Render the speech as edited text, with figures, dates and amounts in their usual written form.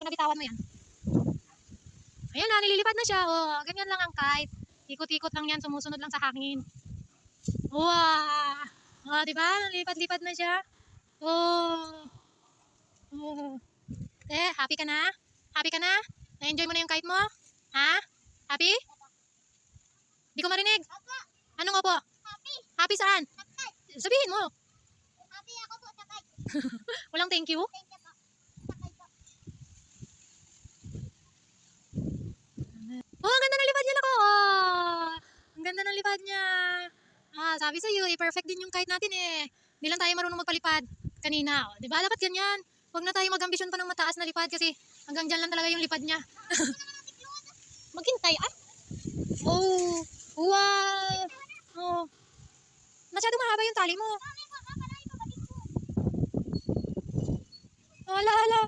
nabitawan mo yan. Ayan na, nililipad na siya. Oh, ganyan lang ang kite. Ikot-ikot lang yan, sumusunod lang sa hangin. Wow! Oh, diba? Nilipad-lipad na siya. Oh. Oh. Happy ka na? Happy ka na? Na-enjoy mo na yung kite mo? Ha? Happy? Di ko marinig. Anong opo? Happy. Happy saan? Sabihin mo. Happy ako po sa kite. Walang thank you? Thank you po. Sa kite po. Oh, ang ganda ng lipad niya, nako. Oh, ang ganda ng lipad niya. Sabi sa iyo, perfect din yung kite natin eh. Hindi lang tayo marunong magpalipad kanina. Oh, 'di ba? Dapat ganyan. Huwag na tayo mag-ambisyon pa ng mataas na lipad kasi hanggang diyan lang talaga yung lipad niya. Maghintay ah. Oh, wow. Oh. Masyadong mahaba yung tali mo. Wala, wala.